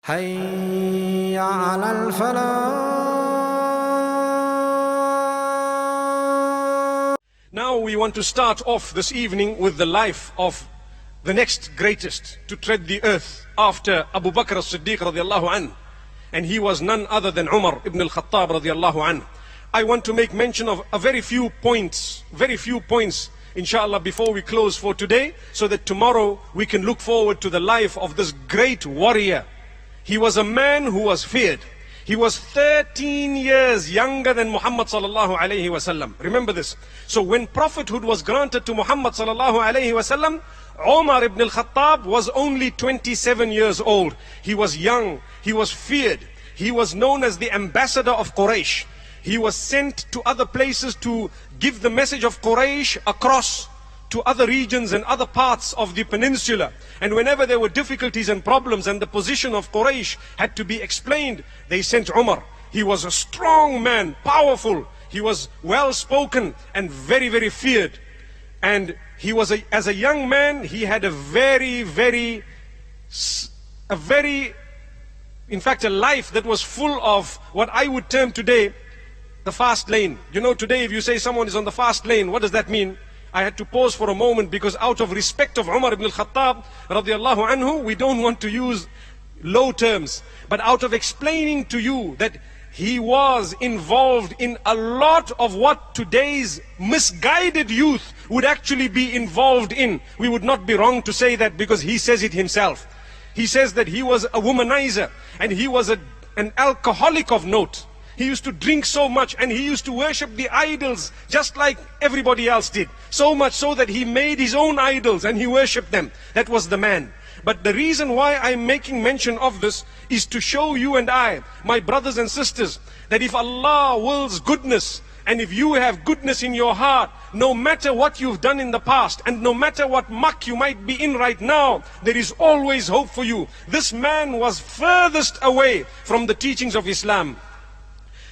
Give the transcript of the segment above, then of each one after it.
حي على الفلاح. Now we want to start off this evening with the life of the next greatest to tread the earth after Abu Bakr as-Siddiq radiallahu anhu. And he was none other than Umar ibn al-Khattab radiallahu anhu. I want to make mention of a very few points, inshallah, before we close for today, so that tomorrow we can look forward to the life of this great warrior. He was a man who was feared. He was 13 years younger than Muhammad sallallahu alayhi wasallam. Remember this. So when prophethood was granted to Muhammad sallallahu alayhi wasallam, Umar ibn al-Khattab was only 27 years old. He was young. He was feared. He was known as the ambassador of Quraysh. He was sent to other places to give the message of Quraysh across to other regions and other parts of the peninsula. And whenever there were difficulties and problems and the position of Quraysh had to be explained, they sent Umar. He was a strong man, powerful. He was well spoken and very, very feared. And he was, as a young man, he had a life that was full of what I would term today the fast lane. You know, today if you say someone is on the fast lane, what does that mean? I had to pause for a moment because out of respect of Umar ibn al-Khattab radiallahu anhu, we don't want to use low terms. But out of explaining to you that he was involved in a lot of what today's misguided youth would actually be involved in, we would not be wrong to say that because he says it himself. He says that he was a womanizer and he was an alcoholic of note. He used to drink so much and he used to worship the idols just like everybody else did. So much so that he made his own idols and he worshipped them. That was the man. But the reason why I'm making mention of this is to show you and I, my brothers and sisters, that if Allah wills goodness, and if you have goodness in your heart, no matter what you've done in the past, and no matter what muck you might be in right now, there is always hope for you. This man was furthest away from the teachings of Islam.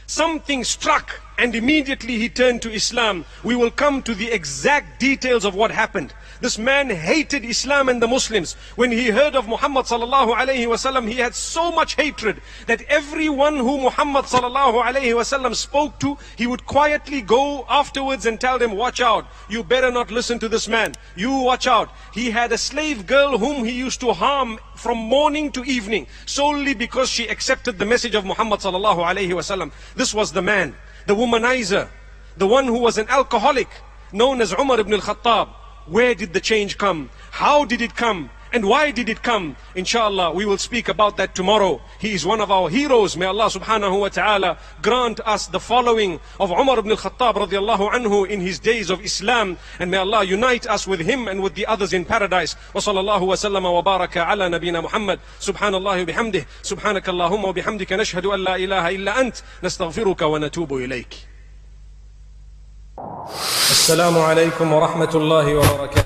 Something struck and immediately he turned to Islam. We will come to the exact details of what happened. This man hated Islam and the Muslims. When he heard of Muhammad sallallahu alayhi wasallam, he had so much hatred that everyone who Muhammad sallallahu alayhi wasallam spoke to, he would quietly go afterwards and tell them, watch out, you better not listen to this man. You watch out. He had a slave girl whom he used to harm from morning to evening, solely because she accepted the message of Muhammad sallallahu alayhi wasallam. This was the man, the womanizer, the one who was an alcoholic, known as Umar ibn al-Khattab. Where did the change come? How did it come? And why did it come? Inshallah, we will speak about that tomorrow. He is one of our heroes. May Allah subhanahu wa ta'ala grant us the following of Umar ibn al-Khattab radiallahu anhu in his days of Islam. And may Allah unite us with him and with the others in paradise. Wa sallallahu wa sallama wa baraka ala nabina Muhammad. Subhanallah wa bihamdih. Subhanakallahumma wa bihamdika nashhadu an la ilaha illa ant. Nastaghfiruka wa natubu ilayk. السلام عليكم ورحمة الله وبركاته.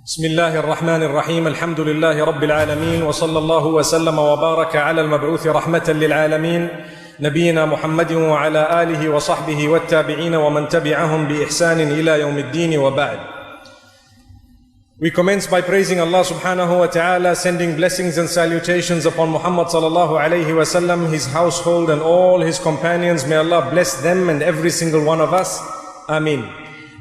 بسم الله الرحمن الرحيم. الحمد لله رب العالمين، وصلى الله وسلم وبارك على المبعوث رحمة للعالمين نبينا محمد وعلى آله وصحبه والتابعين ومن تبعهم بإحسان إلى يوم الدين وبعد. We commence by praising Allah subhanahu wa ta'ala, sending blessings and salutations upon Muhammad sallallahu alayhi wa sallam, his household and all his companions. May Allah bless them and every single one of us. Ameen.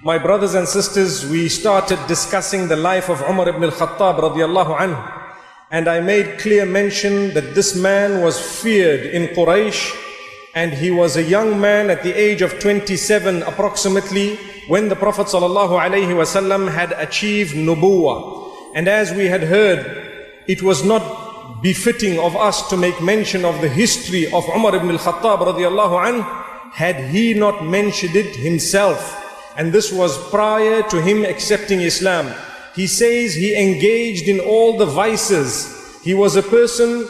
My brothers and sisters, we started discussing the life of Umar ibn al-Khattab radiallahu anhu. And I made clear mention that this man was feared in Quraysh, and he was a young man at the age of 27 approximately when the Prophet ﷺ had achieved nubuwah. And as we had heard, it was not befitting of us to make mention of the history of Umar ibn al-Khattab radiallahu anhu had he not mentioned it himself. And this was prior to him accepting Islam. He says he engaged in all the vices. He was a person,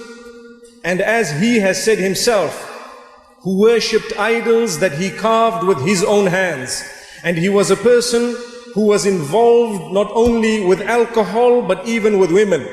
and as he has said himself, who worshipped idols that he carved with his own hands. And he was a person who was involved not only with alcohol but even with women.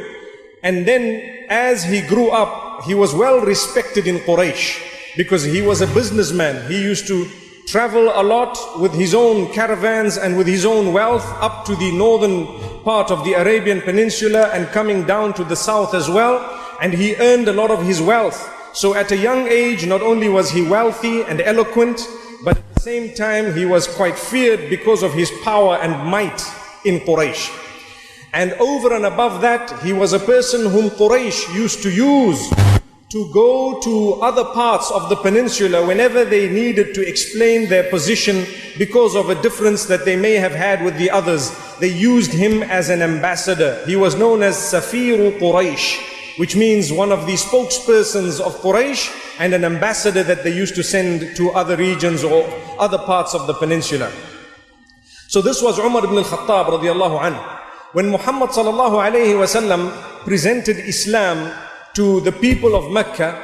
And then as he grew up, he was well respected in Quraysh because he was a businessman. He used to travel a lot with his own caravans and with his own wealth up to the northern part of the Arabian Peninsula and coming down to the south as well. and he earned a lot of his wealth. So at a young age, not only was he wealthy and eloquent, but at the same time he was quite feared because of his power and might in Quraysh. And over and above that, he was a person whom Quraysh used to use to go to other parts of the peninsula whenever they needed to explain their position because of a difference that they may have had with the others. They used him as an ambassador. He was known as Safiru Quraysh, which means one of the spokespersons of Quraysh and an ambassador that they used to send to other regions or other parts of the peninsula. So this was Umar ibn al-Khattab radiallahu anhu. When Muhammad sallallahu alayhi wasallam presented Islam to the people of Mecca,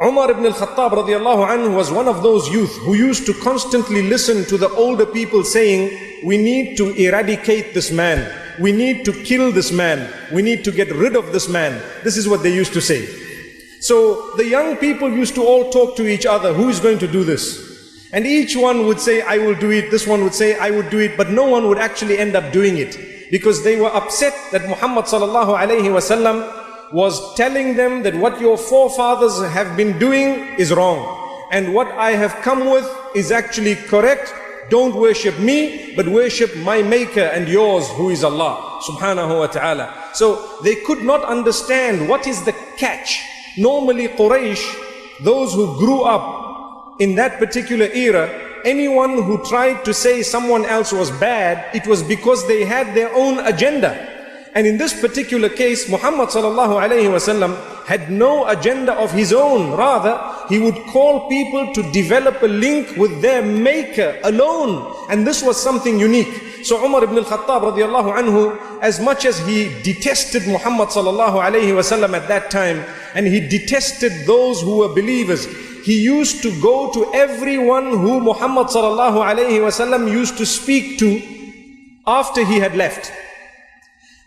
Umar ibn al-Khattab radiallahu anhu was one of those youth who used to constantly listen to the older people saying, we need to eradicate this man, we need to kill this man, we need to get rid of this man. This is what they used to say. So the young people used to all talk to each other, who is going to do this? And each one would say, I will do it. This one would say, I would do it. But no one would actually end up doing it, because they were upset that Muhammad sallallahu alayhi wasallam was telling them that what your forefathers have been doing is wrong, and what I have come with is actually correct. Don't worship me, but worship my maker and yours, who is Allah subhanahu wa ta'ala. So they could not understand what is the catch. Normally Quraysh, those who grew up in that particular era, anyone who tried to say someone else was bad, it was because they had their own agenda. And in this particular case, Muhammad sallallahu alayhi wasallam had no agenda of his own. Rather, he would call people to develop a link with their maker alone. And this was something unique. So Umar ibn al-Khattab radiallahu anhu, as much as he detested Muhammad sallallahu alayhi wasallam at that time, and he detested those who were believers, he used to go to everyone who Muhammad sallallahu alayhi wasallam used to speak to after he had left.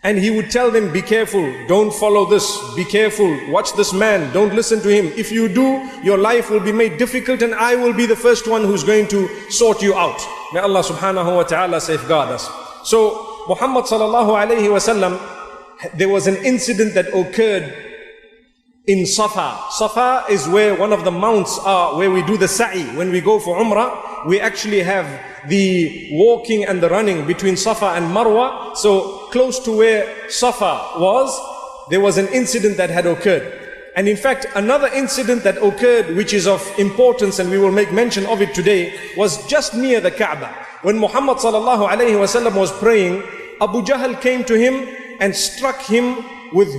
And he would tell them, be careful, don't follow this, be careful, watch this man, don't listen to him. If you do, your life will be made difficult, and I will be the first one who's going to sort you out. May Allah subhanahu wa ta'ala safeguard us. So Muhammad sallallahu alayhi wasallam, there was an incident that occurred in Safa. Safa is where one of the mounts are, where we do the sa'i. When we go for Umrah, we actually have the walking and the running between Safa and Marwa. So close to where Safa was, there was an incident that had occurred. And in fact, another incident that occurred, which is of importance, and we will make mention of it today, was just near the Kaaba. When Muhammad sallallahu alayhi wasallam was praying, Abu Jahl came to him and struck him with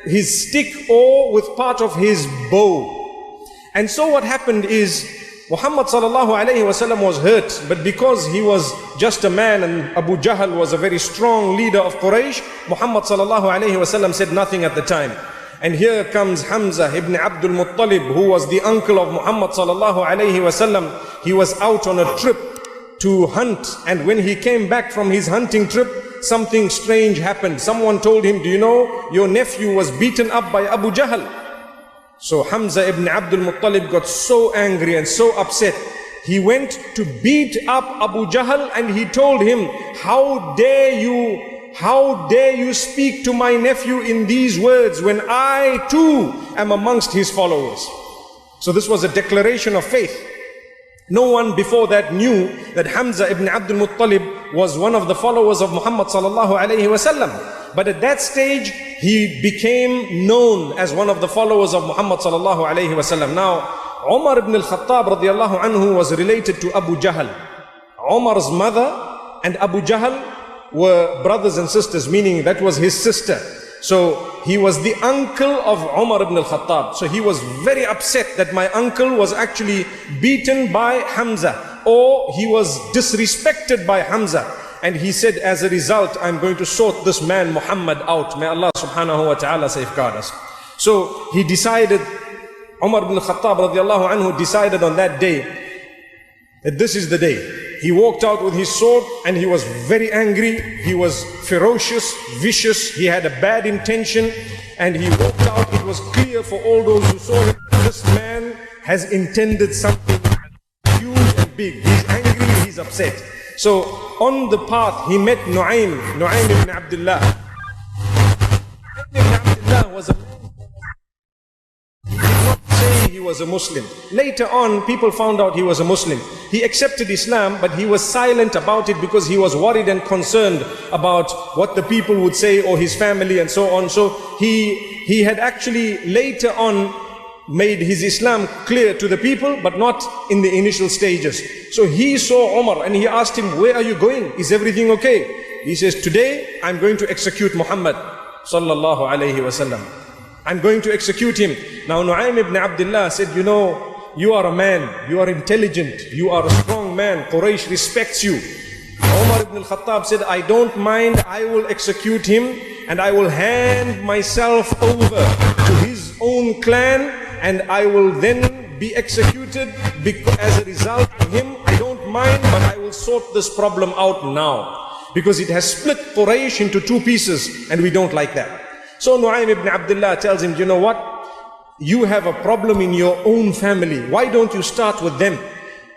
his stick or with part of his bow. And so what happened is, Muhammad sallallahu alayhi wasallam was hurt, but because he was just a man and Abu Jahl was a very strong leader of Quraysh, Muhammad sallallahu alayhi wasallam said nothing at the time. And here comes Hamza ibn Abdul Muttalib, who was the uncle of Muhammad sallallahu alayhi wasallam. He was out on a trip to hunt, and when he came back from his hunting trip, something strange happened. Someone told him, do you know, your nephew was beaten up by Abu Jahl? So Hamza ibn Abdul Muttalib got so angry and so upset. He went to beat up Abu Jahl, and he told him, how dare you speak to my nephew in these words when I too am amongst his followers? So this was a declaration of faith. No one before that knew that Hamza ibn Abdul Muttalib was one of the followers of Muhammad sallallahu alayhi wasallam. But at that stage, he became known as one of the followers of Muhammad sallallahu alayhi wasallam. Now, Umar ibn al-Khattab radiallahu anhu was related to Abu Jahl. Umar's mother and Abu Jahl were brothers and sisters, meaning that was his sister. So he was the uncle of Umar ibn al-Khattab. So he was very upset that my uncle was actually beaten by Hamza, or he was disrespected by Hamza. And he said, as a result, I'm going to sort this man Muhammad out. May Allah subhanahu wa ta'ala safeguard us. So he decided, Umar ibn al-Khattab radiallahu anhu decided on that day that this is the day. He walked out with his sword, and he was very angry. He was ferocious, vicious. He had a bad intention, and he walked out. It was clear for all those who saw him, this man has intended something huge and big. He's angry, he's upset. So on the path, he met Nu'aym ibn Abdullah. Ibn Abdullah was a say he was a Muslim. Later on, people found out he was a Muslim. He accepted Islam, but he was silent about it because he was worried and concerned about what the people would say or his family and so on. So he had actually later on made his Islam clear to the people, but not in the initial stages. So he saw Umar and he asked him, where are you going? Is everything okay? He says, today I'm going to execute Muhammad sallallahu alayhi wasallam. I'm going to execute him. Now Nu'aym ibn Abdullah said, you know, you are a man, you are intelligent, you are a strong man, Quraysh respects you. Umar ibn al-Khattab said, I don't mind, I will execute him and I will hand myself over to his own clan and I will then be executed as a result of him. I don't mind, but I will sort this problem out now. Because it has split Quraysh into two pieces and we don't like that. So Nu'aym ibn Abdullah tells him, you know what? You have a problem in your own family. Why don't you start with them?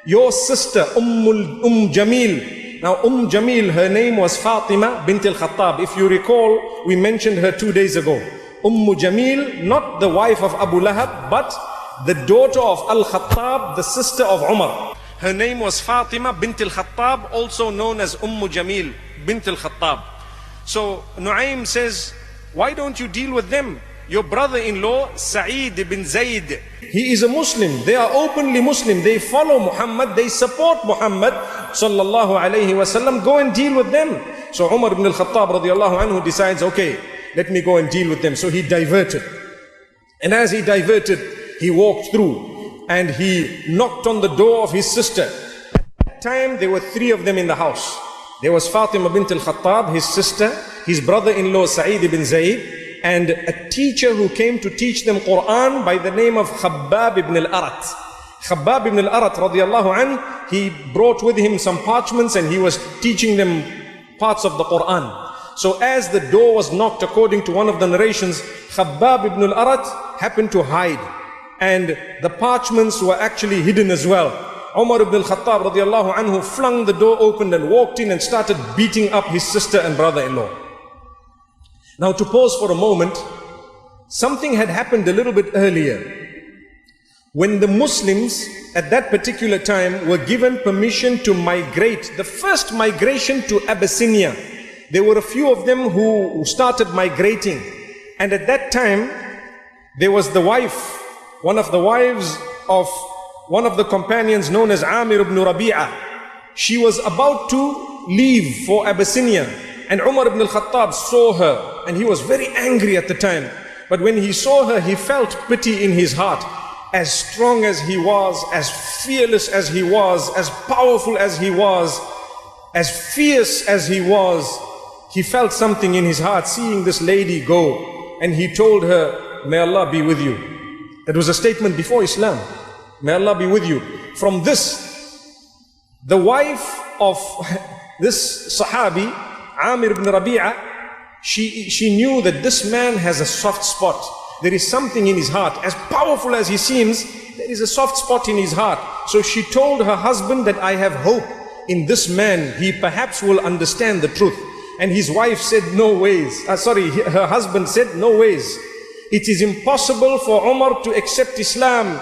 Your sister, Jamil. Now Jamil, her name was Fatima bint al-Khattab. If you recall, we mentioned her 2 days ago. Jamil, not the wife of Abu Lahab, but the daughter of al-Khattab, the sister of Umar. Her name was Fatima bint al-Khattab, also known as Jamil bint al-Khattab. So Nu'aym says, why don't you deal with them? Your brother-in-law, Sa'id ibn Zayd, he is a Muslim. They are openly Muslim. They follow Muhammad. They support Muhammad sallallahu alayhi wasallam. Go and deal with them. So Umar ibn al-Khattab radiallahu anhu decides, okay, let me go and deal with them. So he diverted. And as he diverted, he walked through and he knocked on the door of his sister. At that time, there were 3 of them in the house. There was Fatima bint al-Khattab, his sister, his brother-in-law Sa'id ibn Zayd, and a teacher who came to teach them Quran by the name of Khabbab ibn al-Arat. Khabbab ibn al-Arat radiallahu anh, he brought with him some parchments and he was teaching them parts of the Quran. So as the door was knocked, according to one of the narrations, Khabbab ibn al-Arat happened to hide. And the parchments were actually hidden as well. Umar ibn al-Khattab radiallahu anhu flung the door open and walked in and started beating up his sister and brother-in-law. Now to pause for a moment, something had happened a little bit earlier. When the Muslims at that particular time were given permission to migrate, the first migration to Abyssinia, there were a few of them who started migrating. And at that time, there was the wife, one of the wives of one of the companions known as Amir ibn Rabi'ah. She was about to leave for Abyssinia. And Umar ibn al-Khattab saw her and he was very angry at the time. But when he saw her, he felt pity in his heart. As strong as he was, as fearless as he was, as powerful as he was, as fierce as he was, he felt something in his heart seeing this lady go. And he told her, may Allah be with you. That was a statement before Islam. May Allah be with you. From this, the wife of this Sahabi, Amir ibn Rabi'ah, she knew that this man has a soft spot. There is something in his heart. As powerful as he seems, there is a soft spot in his heart. So she told her husband that I have hope in this man. He perhaps will understand the truth. And his wife said, no ways. Her husband said, no ways. It is impossible for Umar to accept Islam.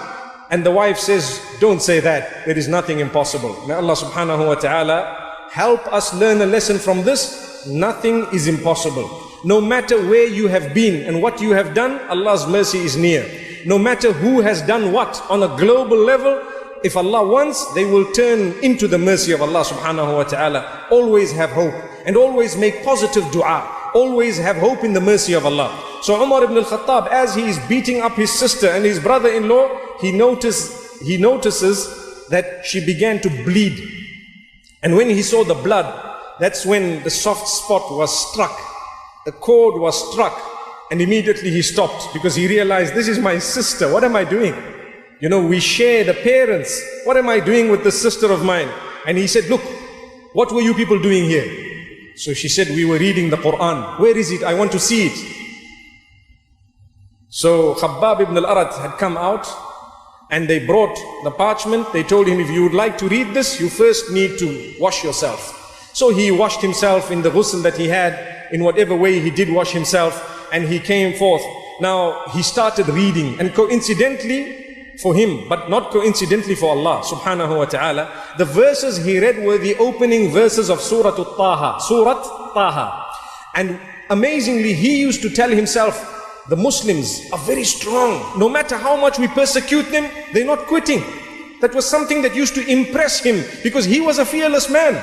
And the wife says, don't say that. There is nothing impossible. May Allah subhanahu wa ta'ala help us learn a lesson from this. Nothing is impossible. No matter where you have been and what you have done, Allah's mercy is near. No matter who has done what on a global level, if Allah wants, they will turn into the mercy of Allah subhanahu wa ta'ala. Always have hope and always make positive dua. Always have hope in the mercy of Allah. So Umar ibn al-Khattab, as he is beating up his sister and his brother-in-law, he notices that she began to bleed. And when he saw the blood, that's when the soft spot was struck. The chord was struck. And immediately he stopped because he realized, this is my sister. What am I doing? You know, we share the parents. What am I doing with this sister of mine? And he said, look, what were you people doing here? So she said, we were reading the Quran. Where is it? I want to see it. So Khabbab ibn al-Arat had come out and they brought the parchment. They told him, if you would like to read this, you first need to wash yourself. So he washed himself in the ghusl that he had, in whatever way he did wash himself, and he came forth. now he started reading, and coincidentally for him, but not coincidentally for Allah subhanahu wa ta'ala, the verses he read were the opening verses of Surah Taha, Surah Taha. And amazingly, he used to tell himself, the Muslims are very strong. No matter how much we persecute them, they're not quitting. That was something that used to impress him, because he was a fearless man.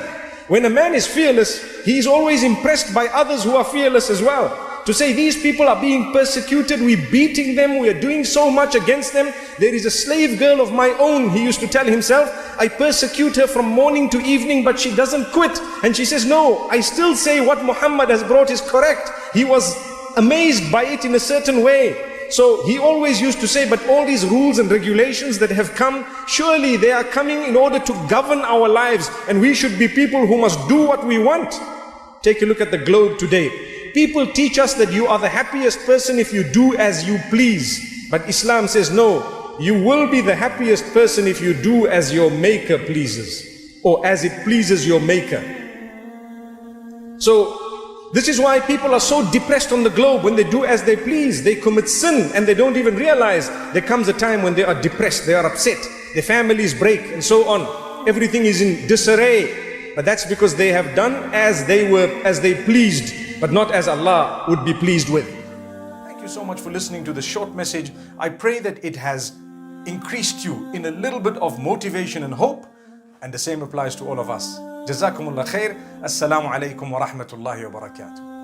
When a man is fearless, he is always impressed by others who are fearless as well. To say these people are being persecuted, we're beating them, we are doing so much against them. There is a slave girl of my own, he used to tell himself, I persecute her from morning to evening, but she doesn't quit. And she says, no, I still say what Muhammad has brought is correct. He was amazed by it in a certain way. So he always used to say, but all these rules and regulations that have come, surely they are coming in order to govern our lives, and we should be people who must do what we want. Take a look at the globe today. People teach us that you are the happiest person if you do as you please. But Islam says, no, you will be the happiest person if you do as your maker pleases, or as it pleases your maker. So this is why people are so depressed on the globe. When they do as they please, they commit sin and they don't even realize. There comes a time when they are depressed, they are upset, their families break and so on. Everything is in disarray. But that's because they have done as they pleased, but not as Allah would be pleased with. Thank you so much for listening to this short message. I pray that it has increased you in a little bit of motivation and hope, and the same applies to all of us. Jazakumullah khair. Assalamu alaikum wa rahmatullahi wa barakatuh.